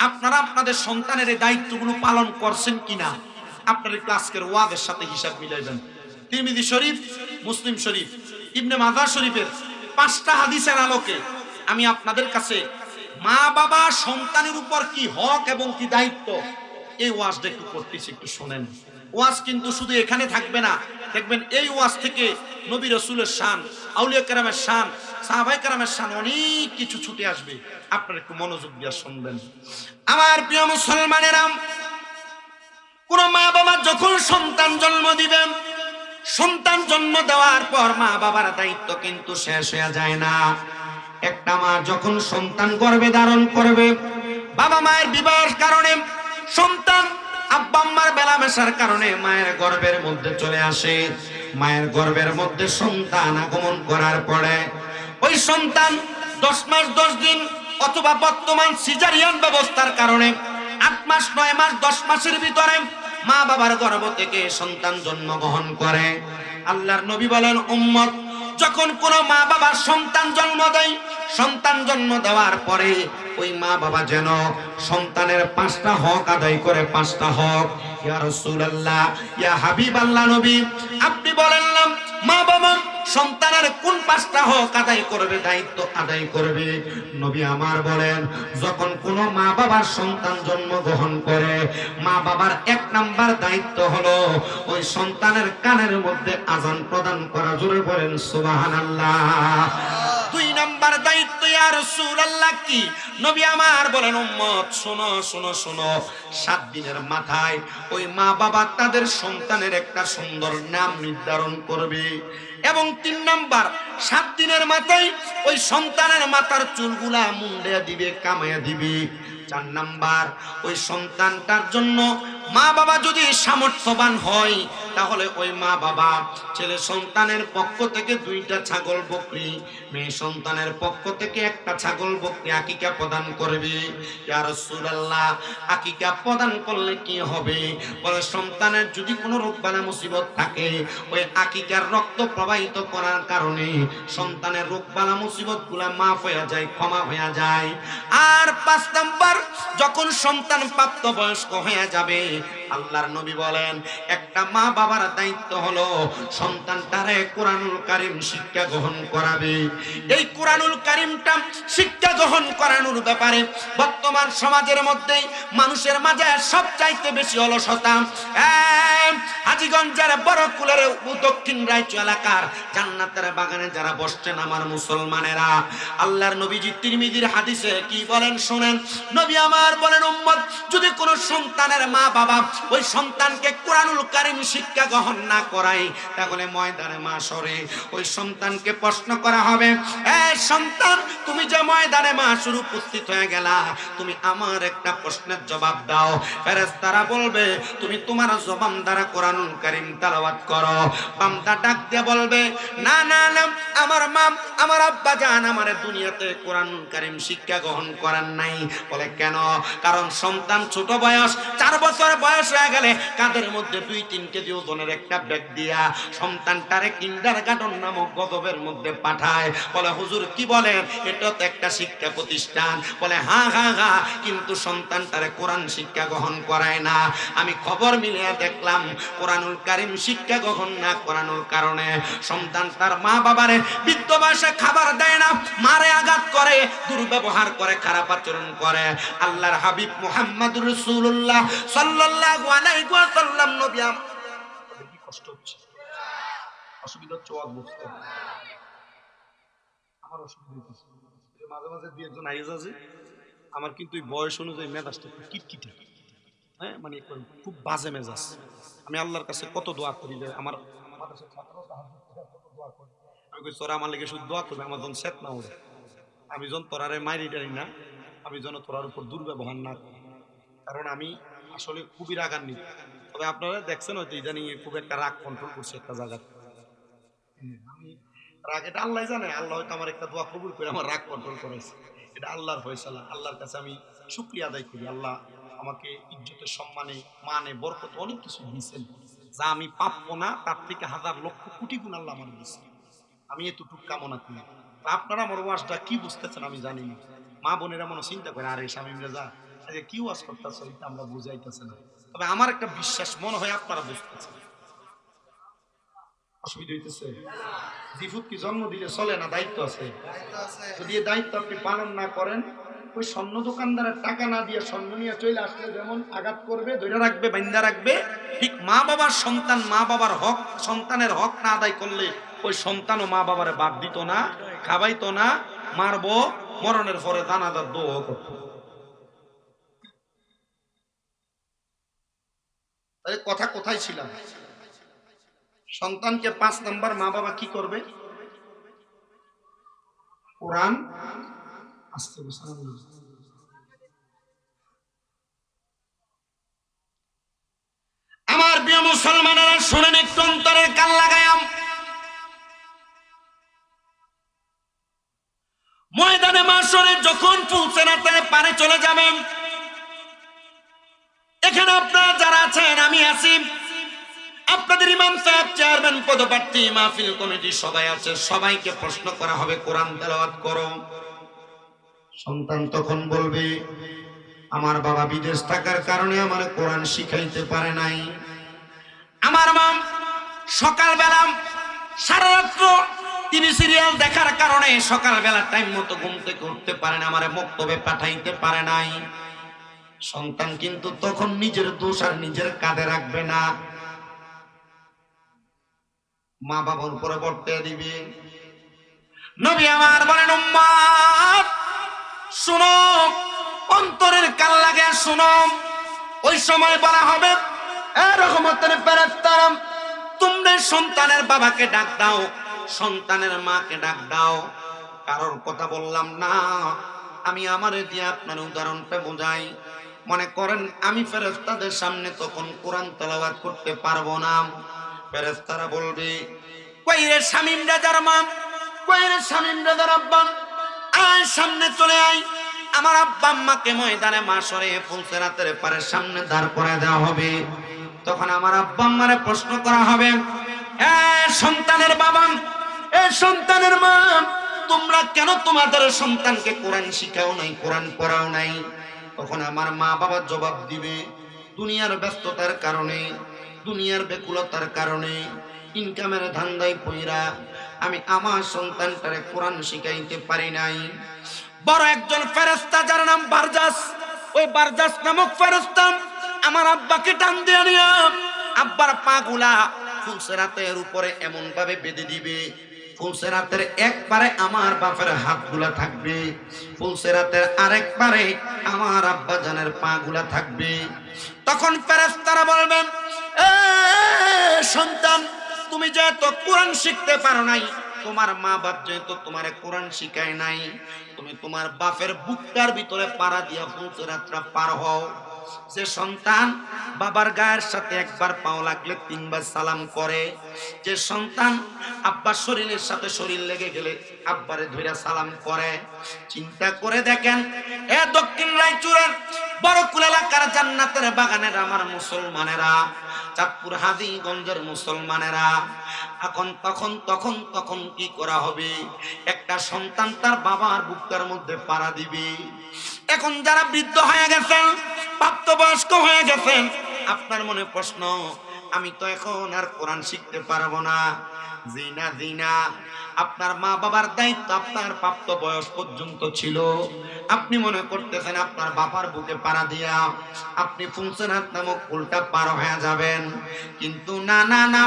A: আপনারা আপনাদের সন্তানের এই দায়িত্বগুলো পালন করছেন কিনা আপনার একটু আজকের ওয়াজের সাথে হিসাব মিলাইবেন। তিরমিজি শরীফ, মুসলিম শরীফ, ইবনে মাজাহ শরীফের 5টা হাদিসের আলোকে আমি আপনাদের কাছে মা বাবা সন্তানের উপর কি হক এবং কি দায়িত্ব, এই ওয়াজটা একটু করতেছি, একটু শুনেন। ওয়াজ কিন্তু শুধু এখানে থাকবে না, দেখবেন এই ওয়াজ থেকে নবী রাসূলের শান, আউলিয়া কেরামের শান, সাহাবায়ে কেরামের শান অনেক কিছু ছুটে আসবে। আপনারা একটু মনোযোগ দিয়ে শুনবেন। আমার প্রিয় মুসলমানেরা, কোন মা বাবা যখন সন্তান জন্ম দিবেন, সন্তান জন্ম দেওয়ার পর মা বাবার দায়িত্ব কিন্তু শেষ হয়ে যায় না। একটা মা যখন সন্তান গর্ভে ধারণ করবে, বাবা মায়ের বিবাহের কারণে সন্তান আব্বা আম্মার মেলামেশার কারণে মায়ের গর্ভের মধ্যে চলে আসে। মায়ের গর্ভের মধ্যে সন্তান আগমন করার পরে ওই সন্তান 10 মাস 10 দিন অথবা বর্তমান সিজারিয়ান ব্যবস্থার কারণে 8 মাস 9 মাস 10 মাসের ভিতরে মা বাবার গর্ভ থেকে সন্তান জন্মগ্রহণ করে। আল্লাহর নবী বলেন, উম্মত যখন কোন মা বাবার সন্তান জন্ম দেয়, সন্তান জন্ম দেওয়ার পরে ওই মা বাবা যেন সন্তানের 5টা হক আদায় করে। 5টা হক। ইয়া রাসূলুল্লাহ, ইয়া হাবিবাল্লাহ নবী, আপনি বলেন না মা বাবা সন্তানের কোন 5টা হক আদায় করবে, দায়িত্ব আদায় করবে? নবী আমার বলেন, যখন কোন মা বাবার সন্তান জন্মগ্রহণ করে, মা বাবার 1 নাম্বার দায়িত্ব হলো ওই সন্তানের কানের মধ্যে আযান প্রদান করা। জোরে বলেন সুবহানাল্লাহ। দুই নাম্বার দায়িত্ব ইয়া রাসূলুল্লাহ কি? নবী আমার বলেন উম্মত শোনো শোনো শোনো, 7 দিনের মাথায় ওই মা বাবা তাদের সন্তানের একটা সুন্দর নাম নির্ধারণ করবে। এবং 3 নাম্বার 7 দিনের মাথায় ওই সন্তানের মাথার চুলগুলা মুন্ডে দিবে, কামাইয়া দিবে। 4 নাম্বার ওই সন্তানটার জন্য মা বাবা যদি সামর্থ্যবান হয় তাহলে ওই মা বাবা ছেলে সন্তানের পক্ষ থেকে 2টা ছাগল বকরি, মেয়ে সন্তানের পক্ষ থেকে একটা ছাগল বকরি আকিকা প্রদান করবে। ইয়া রাসূলুল্লাহ আকিকা প্রদান করলে কি হবে? বলে সন্তানের যদি কোনো রোগ বালা মুসিবত থাকে ওই আকিকার রক্ত প্রবাহিত করার কারণে সন্তানের রোগ বালা মুসিবত গুলা মাফ হয়ে যায়, ক্ষমা হয়ে যায়। আর 5 নাম্বার যখন সন্তান প্রাপ্তবয়স্ক হয়ে যাবে আল্লাহর নবী বলেন একটা মা বাবার দায়িত্ব হলো সন্তানটারে কোরআনুল কারীম শিক্ষা গ্রহণ করাবে। এই কোরআনুল কারীমটা শিক্ষা গ্রহণ করানোর ব্যাপারে বর্তমান সমাজের মধ্যে মানুষের মাঝে সবচাইতে বেশি অলসতা। হাজীগঞ্জের বড়কুলের দক্ষিণ রাজ্য এলাকার জান্নাতের বাগানে যারা বসছেন আমার মুসলমানেরা, আল্লাহর নবীজি তিরমিজির হাদিসে কি বলেন শুনেন। নবী আমার বলেন উম্মত যদি কোনো সন্তানের মা বাবা ওই সন্তানকে কোরআনুল কারীম শিক্ষা গ্রহণ না করায় তাহলে ময়দানে মাশরে ওই সন্তানকে প্রশ্ন করা হবে, এই সন্তান তুমি যে ময়দানে মাশরে উপস্থিত হয়ে গেলা তুমি আমার একটা প্রশ্নের জবাব দাও। ফেরেশতারা বলবে তুমি তোমার জবান দ্বারা কোরআনুল কারীম তেলাওয়াত করো। বান্দা ডাক দিয়ে বলবে না না না, আমার মা আমার আব্বা জান আমার দুনিয়াতে কোরআনুল কারীম শিক্ষা গ্রহণ করার নাই। বলে কেন? কারণ সন্তান ছোট বয়স 4 বছর বয়স হয়ে গেলে কাঁধের মধ্যে 2-3 কেজি ওজনের একটা ব্যাগ দিয়া সন্তানটারে কিন্ডারগার্টেন নামক গদবের মধ্যে পাঠায়। বলে হুজুর কি বলেন, এটা তো একটা শিক্ষা প্রতিষ্ঠান। বলে হ্যাঁ হ্যাঁ হ্যাঁ, কিন্তু সন্তানটারে কোরআন শিক্ষা গ্রহণ করায় না। আমি খবর মিলিয়ে দেখলাম কোরআনুল কারীম শিক্ষা গ্রহণ না করানোর কারণে সন্তান তার মা বাবারে বৃদ্ধ বয়সে খাবার দেয় না, মারে আঘাত করে, দুর্ব্যবহার করে, খারাপ আচরণ করে। আল্লাহর হাবিব মুহাম্মদুর রাসূলুল্লাহ সাল্লাল্লাহু আলাইহি ওয়াসাল্লাম নবী কি কষ্ট হচ্ছে, অসুবিধা হচ্ছে, ওয়াজ বুঝতে আমার অসুবিধা হচ্ছে। মাঝে মাঝে দুই একজন আইজ আছে আমার কিন্তু এই বয়স অনুযায়ী মেজাজটা একটু কিটকিটে, হ্যাঁ মানে খুব বাজে মেজাজ। আমি আল্লাহর কাছে কত দোয়া করি যে আমার মাদ্রাসার ছাত্ররা কত দোয়া করে। আমি কই তোরা আমার লেগে শুধু দোয়া করবে, আমার যখন সেট না ওরে, আমি যখন তোরারে মাইরি টারি না, আমি যেন তোরার উপর দুর্ব্যবহার না করি। কারণ আমি আসলে খুবই রাগান্বিত। তবে আপনারা দেখছেন হয়তো ইদানিং খুব একটা রাগ কন্ট্রোল করছে একটা জায়গায়। আমি রাগ, এটা আল্লাহ জানে, আল্লাহ হয়তো আমার একটা দোয়া কবুল করে আমার রাগ কন্ট্রোল করেছে। এটা আল্লাহর ফয়সালা। আল্লাহর কাছে আমি শুকরিয়া আদায় করি। আল্লাহ আমাকে ইজ্জতে, সম্মানে, মানে, বরকত অনেক কিছু দিয়েছেন যা আমি প্রাপ্য না, তার থেকে 1000 লক্ষ কোটি গুণ আল্লাহ আমার দিয়েছেন। আমি এতটুকু কামনা করি। আপনারা আমার ওয়াজটা কি বুঝতেছেন আমি জানি না। মা বোনেরা মনে চিন্তা করে আরে স্বামী মির্জা আজকে কি ওয়াজ করতেছে, এটা আমরা বুঝাইতেছে না। তবে আমার একটা বিশ্বাস মনে হয় আপনারা বুঝতেছেন। অসুবিধা হইতেছে? জিফুত কি জন্ম দিলে চলে না? দায়িত্ব আছে। যদি এই দায়িত্ব আপনি পালন না করেন, ওই স্বর্ণ দোকানদারের টাকা না দিয়ে স্বর্ণ নিয়ে চলে আসলে যেমন আঘাত করবে, ধরে রাখবে, বান্ধা রাখবে, ঠিক মা বাবার সন্তান মা বাবার হক, সন্তানের হক না আদায় করলে ওই সন্তানও মা বাবারে বাদ দিত না, খাওয়াইতো না, মারবো, মরণের পরে দানাদার দোয়া করত। তাই কথা কোথায় ছিলাম? সন্তানকে 5 নাম্বার মা বাবা কি করবে? কোরআন আস্তে আমার প্রিয় মুসলমানেরা শুনেন, একটু অন্তরের কান লাগায়াম। ময়দানে মাশরে যখন পৌঁছে না তাহলে পারে চলে যাবেন। এখানে আপনারা যারা আছেন, আমি আছি, আপনাদের ইমাম সাহেব, চেয়ারম্যান, পদপ্রার্থী, মাহফিল কমিটি সবাই আছে, সবাইকে প্রশ্ন করা হবে কোরআন তেলাওয়াত করো। সন্তান তখন বলবে আমার বাবা বিদেশ থাকার কারণে আমার কোরআন শিখাইতে পারে নাই, আমার মা সকালবেলা সারা রাত্র টিভি সিরিয়াল দেখার কারণে সকালবেলা টাইম মতো ঘুম থেকে উঠতে পারে না, আমার মক্তবে পাঠাইতে পারে নাই। সন্তান কিন্তু তখন নিজের দোষ আর নিজের কাঁধে রাখবে না, মা বাবার উপরে বর্তে দিবে। নবী আমার বলেন, উম্মত শুনো, অন্তরের কান লাগে শুনো। ওই সময় বলা হবে, এ রহমতের ফেরেশতারা, তোমরা সন্তানের বাবাকে ডাক দাও, সন্তানের মাকে ডাক দাও। কারোর কথা বললাম না, আমি আমার দিয়ে আপনার উদাহরণটা বোঝাই। মনে করেন আমি ফেরেশতাদের সামনে তখন কোরআন তেলাওয়াত করতে পারবো না। ফেরেশতারা বলবে, কই রে শামীম রাজার মা, কই রে শামীম রাজার আব্বা, আয় সামনে চলে আয়। আমার আব্বা আম্মাকে ময়দানে মাশরে ফুলসিরাতের পারে সামনে দাঁড় করে দেওয়া হবে। তখন আমার আব্বা আম্মারে প্রশ্ন করা হবে, এ সন্তানের বাবা, এ সন্তানের মা, তোমরা কেন তোমাদের সন্তানকে কোরআন শিখাও নাই, কোরআন পড়াও নাই? তখন আমার মা বাবা জবাব দিবে, দুনিয়ার ব্যস্ততার কারণে, দুনিয়ার বেকুলতার কারণে, ইনকামের ধান্দায় পইরা আমি আমার সন্তানটারে কোরআন শিখাইতে পারি নাই। বড় একজন ফেরেশতা যার নাম বারজাস, ওই বারজাস নামক ফেরেশতা আমার আব্বাকে টান দিয়ে নিয়ে আব্বার পাগুলা ফুলসিরাতের উপরে এমন ভাবে বেঁধে দিবে, ফুলসিরাতের একবারে আমার বাপের হাতগুলা থাকবে, ফুলসিরাতের আরেক পারে আমার আব্বা জানের পাগুলা থাকবে। তখন ফেরেশতারা বলবেন, এ সন্তান, তুমি যেহেতু কোরআন শিখতে পারো নাই, তোমার মা বাপ যেহেতু তোমার কোরআন শিখায় নাই, তুমি তোমার বাপের বুকটার ভিতরে পাড়া দিয়া ফুলসিরাতটা পার হও। যে সন্তান বাবার গায়ের সাথে একবার পাও লাগলে তিনবার সালাম করে, যে সন্তান আব্বার শরীরের সাথে শরীর লেগে গেলে আব্বারে ধইরা সালাম করে, চিন্তা করে দেখেন, এ দক্ষিণ রায়চুরের বড়কুল এলাকার জান্নাতের বাগানের আমার মুসলমানেরা, চাঁদপুর হাজীগঞ্জের মুসলমানেরা, এখন তখন কি করা হবে? একটা সন্তান তার বাবার বুকটার মধ্যে পাড়া দিবে। এখন যারা বৃদ্ধ হয়ে গেছেন, প্রাপ্তবয়স্ক হয়ে গেছেন, আপনার মনে প্রশ্ন, আমি তো এখন আর কোরআন শিখতে পারবো না। জিনা জিনা, আপনার মা বাবার দায়িত্ব আপনার প্রাপ্ত বয়স পর্যন্ত ছিল। আপনি মনে করতেছেন আপনার বাবার বুকে পাড়া দিয়া আপনি ফুলসিরাত নামক পুলটা পার হয়ে যাবেন, কিন্তু না না না,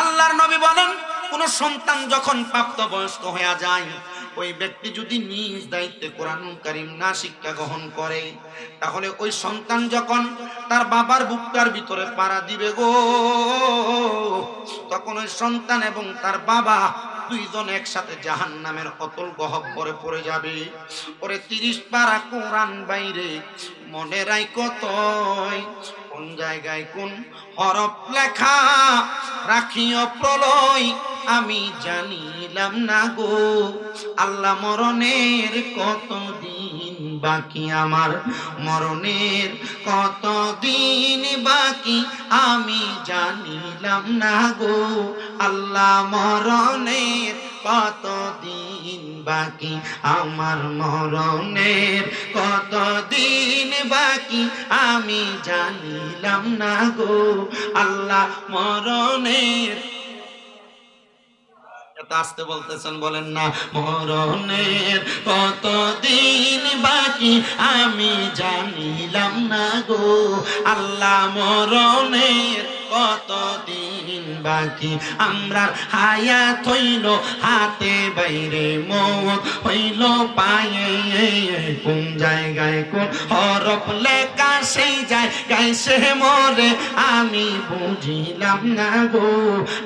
A: আল্লাহর নবী বলেন, কোন সন্তান যখন প্রাপ্ত বয়স্ক হয়ে যায়, ওই ব্যক্তি যদি নিজ দায়িত্বে কোরআনুল কারীম না শিক্ষা গ্রহণ করে, তাহলে ওই সন্তান যখন তার বাবার বুকটার ভিতরে পাড়া দিবে গো, তখন ওই সন্তান এবং তার বাবা দুইজন একসাথে জাহান্নামের অতল গহ্বরে পড়ে যাবে। ওরে 30 পারা কোরআন বাইরে মনে রাইখো তয়, কোন জায়গায় কোন হরফ লেখা রাখিও প্রলয় আমি জানিলাম না গো। আল্লাহ মরণের কতদিন বাকি, আমার মরণের কতদিন বাকি আমি জানিলাম না গো। আল্লাহ মরণের কতদিন বাকি, আমার মরণের কতদিন বাকি আমি জানিলাম না গো। আল্লাহ মরণের, আসতে বলতেছেন, বলেন না, মরণের কতদিন বাকি আমি জানিলাম না গো। আল্লাহ মরণের কতদিন বাকি, আমরা হায়াত হইল হাতে বাইরে, মৌত হইল পায়ে, কোন জায়গায় কোন হরফ লেখা সেই জায়গায় সে মরে আমি বুঝিলাম না গো।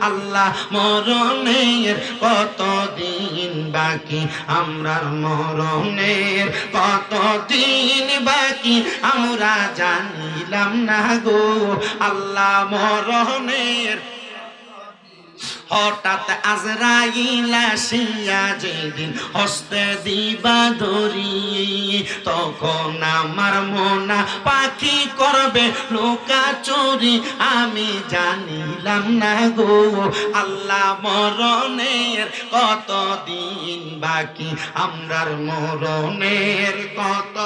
A: আল্লাহ মরণের কতদিন বাকি, আমরার মরণের কতদিন বাকি আমরা জানিলাম না গো। আল্লাহ মরণের, হঠাৎ আজরাইল আসিয়া যেদিন হস্তে দিবা ধরি, তখন আমার মনা পাখি করবে লোকা চুরি আমি জানিলাম না গো। আল্লাহ মরণের কতদিন বাকি, আমরার মরণের কত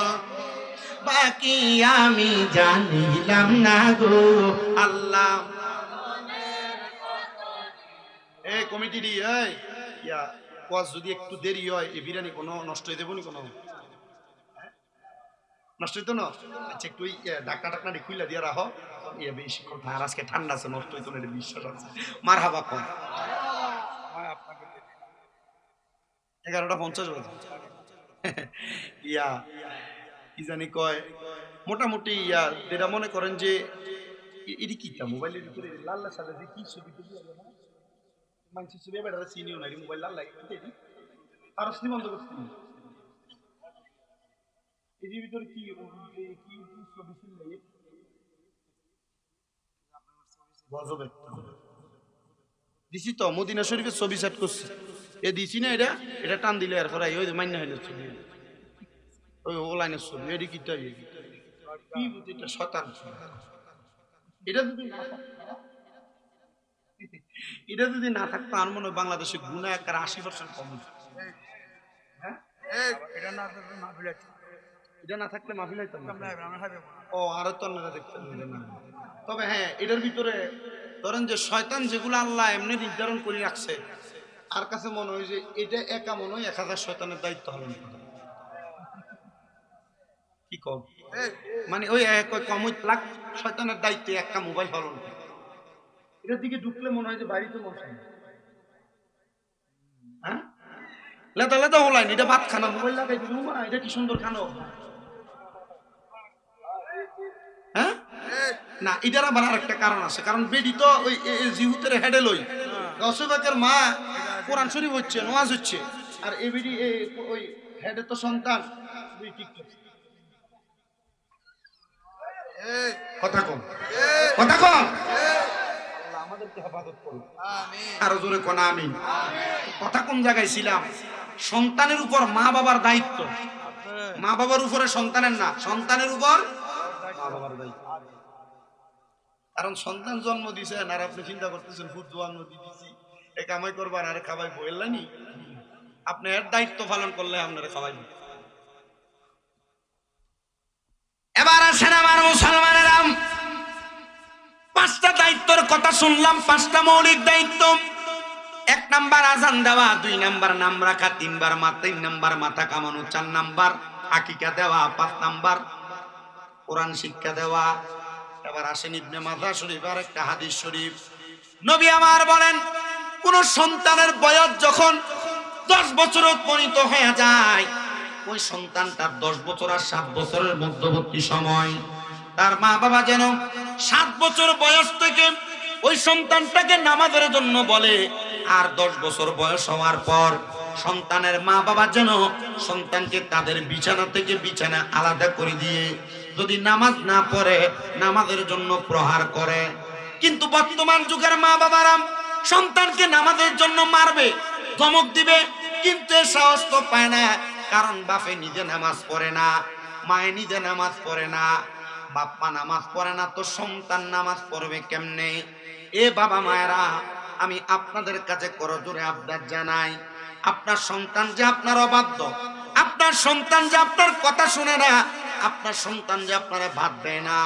A: বাকি আমি জানিলাম না গো। আল্লাহ এই কমিটি যদি একটু দেরি হয়, এই বিরিয়ানি কোনো নষ্ট হয়ে দেবো নি, কোনো নষ্ট হইতো না? আচ্ছা, একটু ডাক্তার টাকনা খুইলা দিয়ে রাখো, বেশি আর আজকে ঠান্ডা আছে, নষ্ট হইতো না, এটা বিশ্বাস আছে। মার হাবা কম 11:50 বাজে। ইয়া কি জানি কয়, মোটামুটি ইয়া যেটা মনে করেন যে এটি কিতা মোবাইলের ভিতরে লাল লাল সাদা যে কি ছবি টবি আছে না, মানুষের ছবি বেড়া চিনিও না, মোবাইল লাল লাগে আর আসলে বন্ধ করছি। এটির ভিতরে কি কি ছবি ছিল গজবে দিছি তো, মদিনা শরীফের ছবি সেট করছি এ দিছি না, এটা এটা টান দিলে আর পরে ওই মান্য হইল ছবি, ওই অনলাইনের ছবি এটি কিটা কি এটা শতান। এটা যদি এটা যদি না থাকতো আর মনে হয় বাংলাদেশে গুণা একটা 80% কম হতো। হ্যাঁ এটা না থাকলে মাহফিল হইতো না। ও আর তো আপনারা দেখতেন না। তবে হ্যাঁ এটার ভিতরে ধরেন যে শয়তান যেগুলো আল্লাহ এমনি নির্ধারণ করে রাখছে, আর কাছে মনে হয় যে এটা একা মনে হয় 1000 শয়তানের দায়িত্ব হলেন কি কম, মানে ওই কম লাখ শয়তানের দায়িত্বে একটা মোবাইল হলন। এটার দিকে ঢুকলে মনে হয় যে বাড়িতে মন চায় না। হ্যাঁ লেদা লেদা হলাইন, এটা ভাত খানা মোবাইল লাগাই দিল, এটা কি সুন্দর খানো। হ্যাঁ না এটার আবার আরেকটা কারণ আছে, কারণ বেডি তো ওই জিহুতের হেডে লই অসুবাকের মা কোরআন শরীফ হচ্ছে, নামাজ হচ্ছে, আর এ বেডি ওই হেডে তো সন্তান টিকটক। কথা কম, কথা কম, আমাদেরকে হেফাজত করুন আরো জোরে কোন আমিন। কথা কোন জায়গায় ছিলাম, সন্তানের উপর মা বাবার দায়িত্ব, মা বাবার উপরে সন্তানের না, সন্তানের উপর মা বাবার দায়িত্ব। কারণ সন্তান জন্ম দিয়েছেন আর আপনি চিন্তা করতেছেন খুব জন্ম দিয়েছি এ কামাই করবার আর খাওয়াই বললেনি, আপনি এর দায়িত্ব পালন করলে আপনারা খাওয়াই। এবার আসেন আমার মুসলমানেরা, 5টা দায়িত্বের কথা শুনলাম, 5টা মৌলিক দায়িত্ব। 1 নাম্বার আজান দেওয়া, 2 নাম্বার নাম রাখা, 3 নাম্বার মাথা কামানো, 4 নাম্বার আকিকা দেওয়া, 5 নাম্বার কোরআন শিক্ষা দেওয়া। এবার আসেন ইবনে মাজাহ শরীফ আর একটা হাদিস শরীফ, নবী আমার বলেন কোন সন্তানের বয়স যখন 10 বছর উপনীত হয়ে যায়, ওই সন্তানটার 10 বছর আর 7 বছরের মধ্যবর্তী সময় তার মা বাবা যেন 7 বছর বয়স থেকে ওই সন্তানটাকে নামাজের জন্য বলে, আর 10 বছর বয়স হওয়ার পর সন্তানের মা বাবা যেন সন্তানকে তাদের বিছানা থেকে বিছানা আলাদা করে দিয়ে যদি নামাজ না পড়ে নামাজের জন্য প্রহার করে। কিন্তু বর্তমান যুগের মা বাবারা সন্তানকে নামাজের জন্য মারবে, ধমক দিবে, কিন্তু এ সাহস তো পায় না, কারণ বাপে নিজে নামাজ পড়ে না, মায়ে নিজে নামাজ পড়ে না, বাপ্পা নামাজ পড়ে না, তো সন্তান নামাজ পড়বে কেমনে? এ বাবা মায়েরা, আমি আপনাদের কাছে করজোরে আবদার জানাই, আপনার সন্তান যে আপনার অবাধ্য, আপনার সন্তান যে আপনার কথা শুনে না, আপনার সন্তান যে আপনারা ভাত দেয় না,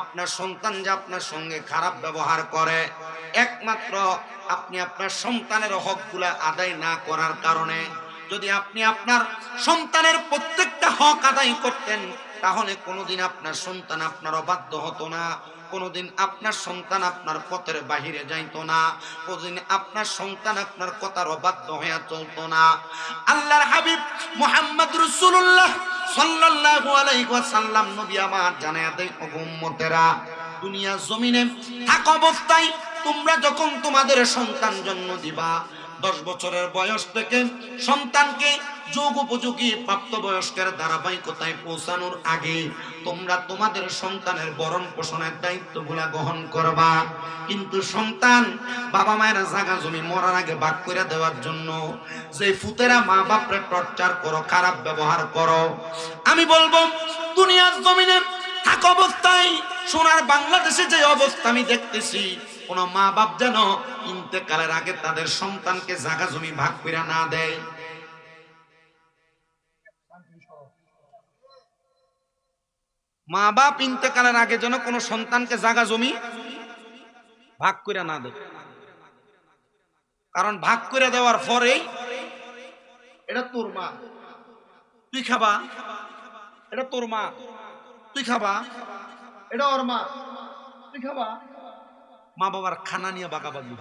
A: আপনার সন্তান যে আপনার সঙ্গে খারাপ ব্যবহার করে, একমাত্র আপনি আপনার সন্তানের হকগুলা আদায় না করার কারণে। যদি আপনি আপনার সন্তানের প্রত্যেকটা হক আদায় করতেন, তাহলে কোনোদিন আপনার সন্তান আপনার অবাধ্য হতো না, কোনোদিন আপনার সন্তান আপনার পথের বাহিরে যাইতো না, কোনোদিন আপনার সন্তান আপনার কথার অবাধ্য হয়ে চলতো না। আল্লাহর হাবিব মুহাম্মদ রাসূলুল্লাহ সাল্লাল্লাহু আলাইহি ওয়াসাল্লাম নবী আমার জানায়া দেয়, ও উম্মতেরা, দুনিয়া জমিনে থাকা অবস্থায় তোমরা যখন তোমাদের সন্তান জন্ম দিবা, 10 বছরের বয়স থেকে সন্তানকে যোগ উপযোগী প্রাপ্তবয়স্কের ধারাবাহিকতায় পৌঁছানোর আগে তোমরা তোমাদের সন্তানের ভরণ পোষণের দায়িত্বগুলা গ্রহণ করবা। কিন্তু সন্তান বাবা মায়ের জায়গা জমি মরার আগে ভাগ করে দেওয়ার জন্য যে ফুতেরা মা বাপরে টর্চার করো, খারাপ ব্যবহার করো, আমি বলবো দুনিয়ার জমিনে থাকা অবস্থায় সোনার বাংলাদেশে যে অবস্থা আমি দেখতেছি, কোন মা বাপ যেন ইন্তেকালের আগে তাদের সন্তানকে জায়গা জমি ভাগ করে না দেয়। মা বাপ ইন্তেকালের আগে যেন কোন সন্তানকে জায়গা জমি ভাগ করে না দেয়, কারণ ভাগ করে দেওয়ার পরে এটা তোর মা তুই খাবা, এটা তোর মা তুই খাবা, এটা ওর মা তুই খাবা, মা বাবার খানা নিয়ে বাগাবাগি,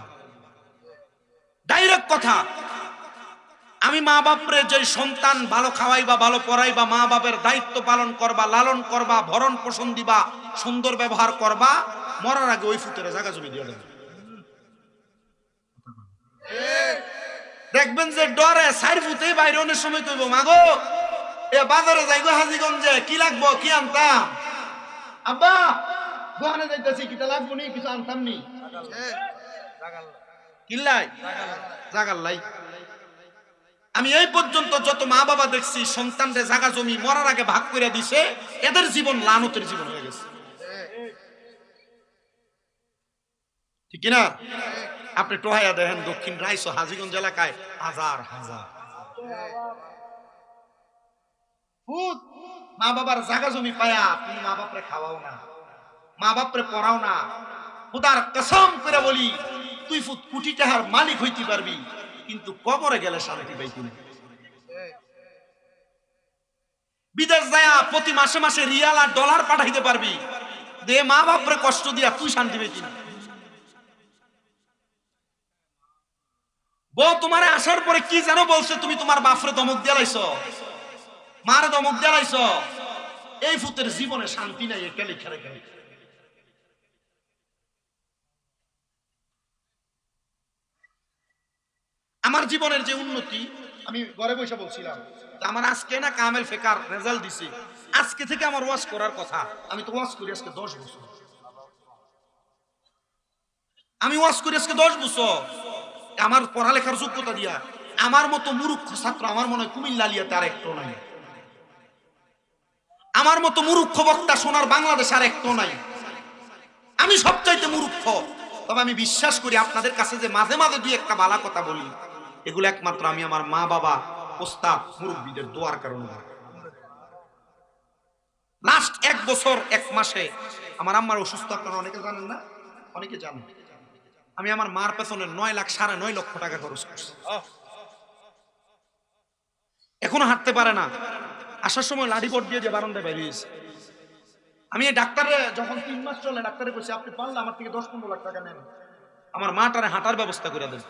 A: ডাইরেক্ট কথা। আমি মা বাপরে যে সন্তান ভালো খাওয়াইবা, ভালো পড়াইবা, মা বাপের দায়িত্ব পালন করবা, লালন করবা, ভরণ পোষণ দিবা, সুন্দর ব্যবহার করবা, মরার আগে ওই ফুতের জায়গা জমি দিয়ে দেবে। দেখবেন যে ডরে সাইর ফুতেই বাইরে অনেক সময় কইব, মাগো এ বাজারে যাইগো হাজিগঞ্জে, কি লাগবো, কি আনতাম, আব্বা দোকানে যাইতেছি, কিটা লাগবো নি, কিছু আনতাম নি, কিল্লাই জাগাল্লাই। আমি এই পর্যন্ত যত মা বাবা দেখছি সন্তানদের জায়গা জমি মরার আগে ভাগ করে দিছে, এদের জীবন লানতের জীবন হয়ে গেছে, ঠিক কিনা? আপনি টোহাইয়া দেখেন দক্ষিণ রাইসো হাজীগঞ্জ এলাকায় হাজার হাজার ফুট মা বাবার জায়গা জমি পায়া তুমি মা বাপরে খাওয়াও না, মা বাপরে পড়াও না। খোদার কসম করে বলি, তুই ফুট কোটি টাকার মালিক হইতে পারবি, কিন্তু কবরে গেলে শান্তি পাইতি না। বিদেশ যায় প্রতি মাসে মাসে রিয়াল আর ডলার পাঠাইতে পারবি, দে মা বাপরে কষ্ট দিয়া তুই শান্তি পাইতি না। বউ তোমারে আসার পরে কি যেন বলছে, তুমি তোমার বাপরে দমক দিয়া লাইছ, মারে দমক দিয়া লাইছ, এই ফুতের জীবনে শান্তি নাই। একে লিখে রেখে আমার জীবনের যে উন্নতি, আমি ঘরে বসে বলছিলাম আমার আজকে না কামেল ফেকার রেজাল্ট দিছি, আজকে থেকে আমার ওয়াজ করার কথা। আমি তো ওয়াজ করি আজকে 10 বছর, আমি ওয়াজ করি আজকে 10 বছর। আমার পড়ালেখার যোগ্যতা দিয়া আমার মতো মূর্খ ছাত্র আমার মনে হয় কুমিল্লা লিয়াতে আর একটু নাই, আমার মতো মূর্খ বক্তা সোনার বাংলাদেশ আর একটু নাই। আমি সবচাইতে মূর্খ, তবে আমি বিশ্বাস করি আপনাদের কাছে যে মাঝে মাঝে দুই একটা ভালো কথা বলি, এগুলো একমাত্র আমি আমার মা বাবা ওস্তাদ মুরব্বীদের দোয়ার কারণে। লাস্ট 1 বছর 1 মাসে আমার আম্মার অসুস্থ, আপনারা অনেকে জানেন না, অনেকে জানেন, আমি আমার মার পেছনে 9 লাখ 9.5 লক্ষ টাকা খরচ করছি। এখনো হাঁটতে পারে না, আসার সময় লাঠি পট দিয়ে বারান্দায় বেরিয়েছে। আমি এই ডাক্তারে যখন 3 মাস চলে ডাক্তারে কইছি, আপনি পারলে আমার থেকে 10-15 লাখ টাকা নেন, আমার মাটারে হাঁটার ব্যবস্থা করে দেন।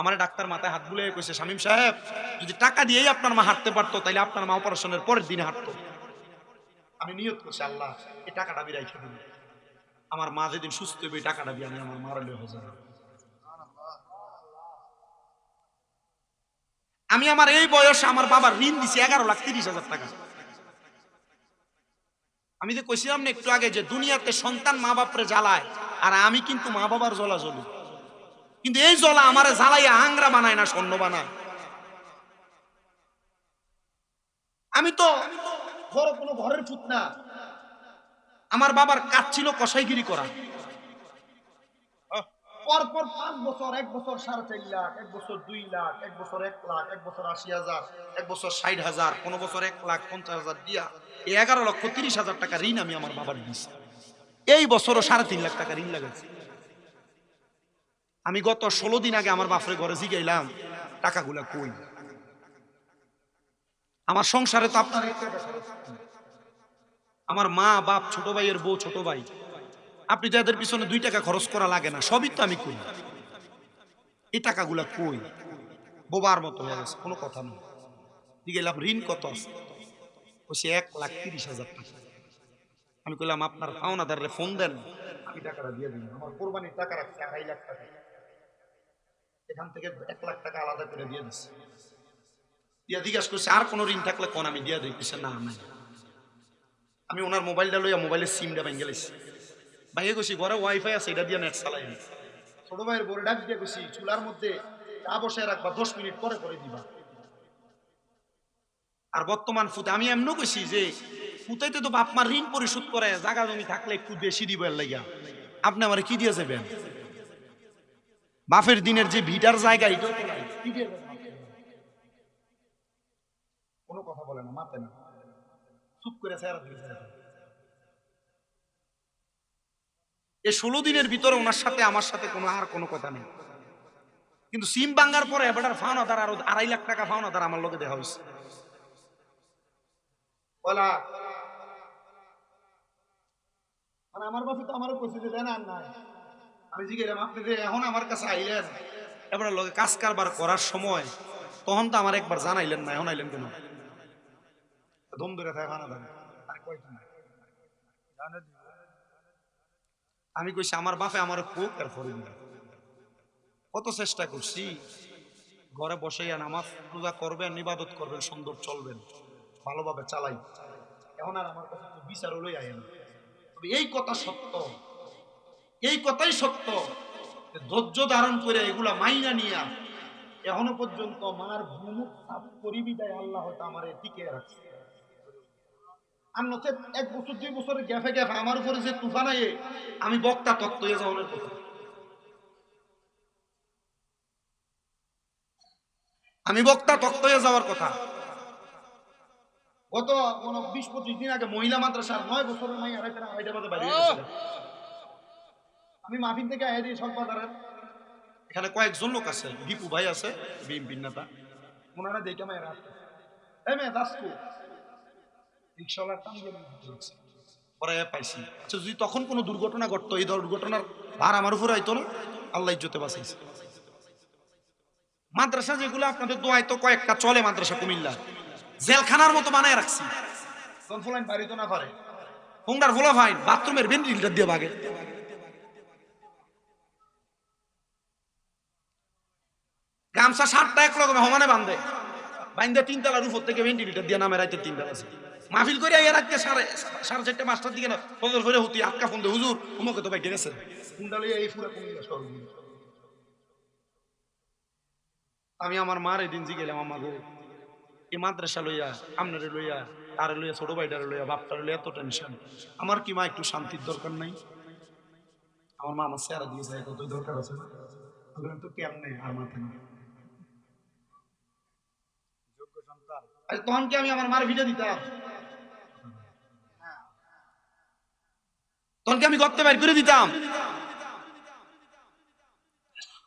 A: আমার ডাক্তার মাথায় হাত বুলিয়ে কইছে, শামীম সাহেব যদি টাকা দিয়েই আপনার মা হাঁটতে পারতো তাহলে আপনার মা অপারেশনের পরের দিনে হাঁটতো। আমি নিয়ত করছি, আল্লাহ এই টাকাটা আমি রাইখে দিন, আমার মা যেদিন সুস্থ হবে এই টাকাটা দিয়ে আমি আমার মারা হয়ে যাবো। আমি আমার এই বয়সে আমার বাবার ঋণ দিছি 11,30,000 টাকা। আমি তো কইছিলাম না একটু আগে যে দুনিয়াতে সন্তান মা বাপরে জ্বালায়, আর আমি কিন্তু মা বাবার জ্বলা জ্বলি, কিন্তু এই জ্বলা আমারে জ্বালাইয়া আংরা বানায় না, স্বর্ণ বানায়। আমি তো বড় কোনো ঘরের ফুট না, আমার বাবার কাজ ছিল কসাইগিরি করা। পরপর 5 বছর, 1 বছর 4.5 লাখ, 1 বছর 2 লাখ, 1 বছর 1 লাখ, 1 বছর 80,000, 1 বছর 60,000, কোন বছর 1,50,000 দিয়া এই 11,30,000 টাকা ঋণ আমি আমার বাবার দিয়েছি। এই বছরও 3.5 লাখ টাকা ঋণ লাগাইছি। আমি গত 16 দিন আগে আমার বাপরে ঘরে জিগাইলাম টাকাগুলা কই। আমার সংসারে তো আপনার আমার মা বাপ, ছোট ভাইয়ের বউ, ছোট ভাই, আপনি তো এদের পিছনে 2 টাকা খরচ করা লাগে না, সবই তো আমি কই। এই টাকাগুলা কই? বোবার মতো হয়ে গেছে, কোনো কথা নেই। গেলাম ঋণ কত আছে, বলছি 1,30,000 টাকা। আমি কইলাম আপনার পাওনাদারে ফোন দেন, আমি টাকাটা দিয়ে দিন। আমার কোরবানির টাকা রাখছে 2.5 লাখ টাকা, এখান থেকে 1 লাখ টাকা আলাদা করে দিয়ে দিচ্ছে। দিয়া জিজ্ঞাসা করছে আর কোন ঋণ থাকলে কোন আমি দিয়া দিই, না নাই। আমি ওনার মোবাইলটা লইয়া মোবাইলের সিমটা ভেঙে গেছি, ভাইয়ে গেছি ঘরে ওয়াইফাই আছে, এটা দিয়ে নেট চালাই। ছোট ভাইয়ের বড় ডাক দিয়ে গেছি চুলার মধ্যে চা বসায় রাখবা, 10 মিনিট পরে করে দিবা। আর বর্তমান ফুতে আমি এমন কইছি যে ফুতাইতে তো বাপ মার ঋণ পরিশোধ করে, জায়গা জমি থাকলে একটু বেশি দিবেন লাগিয়া, আপনি আমার কি দিয়ে যাবেন? বাপের দিনের যে ভিটার জায়গা এটা কোনো কথা বলে না, মাতে না, চুপ করে চেহারা দিয়েছে। এই 16 দিনের ভিতরে ওনার সাথে আমার সাথে কোনো কথা নেই, কিন্তু সিম ভাঙার পরে এবারে ফাওনাদার আরো 2.5 লাখ টাকা ফাওনাদার আমার লগে দেখা হয়েছে। বলা মানে আমার বাপে তো আমারও কইছে যে দেন আর নাই। আমি জিজ্ঞেলাম আপনি যে এখন আমার কাছে আইলেন, এবারে লগে কাজ কারবার করার সময় তখন তো আমার একবার জানাইলেন না, এখন আইলেন কেন? দম ধরে থাকে খানা দাম। আমি কইছি আমার বাপে আমার কোক আর ফরিদ না। কত চেষ্টা করছি, ঘরে বসাইয়া নামাজ রোজা করবেন, ইবাদত করবেন, সুন্দর চলবেন, ভালোভাবে চালাই। এখন আর আমার কাছে বিচার হলোই আয় না। তবে এই কথা সত্য, এই কথাই সত্য, ধৈর্য ধারণ করে এগুলা মাইনা নিয়া এখনো পর্যন্ত মার ভূমুখ সাফ করি বিদায় আল্লাহ হয়তো আমার টিকে রাখছে। আর নচে 1 বছর 2 বছরের গ্যাফে গ্যাফে আমার উপরে যে তুফান আয়ে আমি বক্তা তত্ত্ব হয়ে যাওয়ার কথা। আমি বক্তা তত্ত্ব হয়ে যাওয়ার কথা। গত 20-25 দিন আগে মহিলা মাদ্রাসার 9 বছরের মাই আড়াইটা বাজে বাইরে গেছিল। আমি মাহফিল থেকে আয়া দিয়ে সব বাজারের এখানে কয়েকজন লোক আছে, দীপু ভাই আছে বিএনপির নেতা, ওনারা দেখে মায়ের রাখতে এই মেয়ে দাসকু রিক্সাওয়ালার টান দিয়ে পরে পাইছি। আচ্ছা, যদি তখন কোনো দুর্ঘটনা ঘটতো, এই দুর্ঘটনার ভার আমার উপরে আইতো না? আল্লাহ ইজ্জতে বাঁচাইছে। মাদ্রাসা যেগুলো আপনাদের দোয়ায় তো কয়েকটা চলে, মাদ্রাসা কুমিল্লা জেলখানার মতো বানায় রাখছি। কনফলাইন বাড়ি তো না পারে হোন্ডার ফোলা ফাইন বাথরুমের ভেন্টিলেটর দিয়ে ভাগে। গামছা 60টা এক রকম সমানে বান্ধে, বাইন্দা 3 তলার উপর থেকে ভেন্টিলেটর দিয়ে নামে রাইতে 3টা আছে। মাহফিল করে আইয়া রাতকে 4:30 5টার দিকে না ফজর ফজরে হতি আটকা ফোন দে, হুজুর উমকে তো বাইকে গেছে কুন্ডা লইয়া এই পুরা কুমিল্লা শহর। আমি আমার মার এদিন জিগেলাম, আমা গো এই মাদ্রাসা লইয়া, আপনারে লইয়া, তারে লইয়া, ছোট ভাইটারে লইয়া, বাপটারে লইয়া এত টেনশন, আমার কি মা একটু শান্তির দরকার নাই? আমার মা আমার চেহারা দিয়ে যায়, কতই দরকার আছে না? তো কেমনে আর মাথা না তখন কি আমি আমার মার ভিডিও দিতাম? তখন কি আমি গর্তে বাইর করে দিতাম?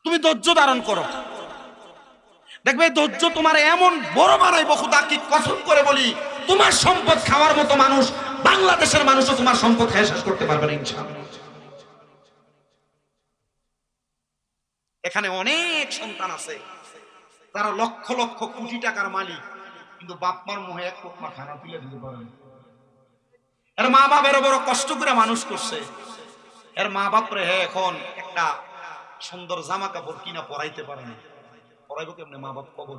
A: তুমি ধৈর্য ধারণ করো, দেখবে ধৈর্য তোমার এমন বড় বানাইব, খোদা কি কসম করে বলি, তোমার সম্পদ খাওয়ার মতো মানুষ বাংলাদেশের মানুষও তোমার সম্পদ খেয়ে শেষ করতে পারবে না ইনশাআল্লাহ। এখানে অনেক সন্তান আছে তারা লক্ষ লক্ষ কোটি টাকার মালিক, কিন্তু বাপ মার মুখে 1 লোকমা খানা তুলে দিতে পারে না। এর মা বাপ এর বড় কষ্ট করে মানুষ করছে, এর মা বাপরে এখন একটা সুন্দর জামা কাপড় কিনা পরাইতে পারে না, পরাইবো কেমনে? মা বাপ কবর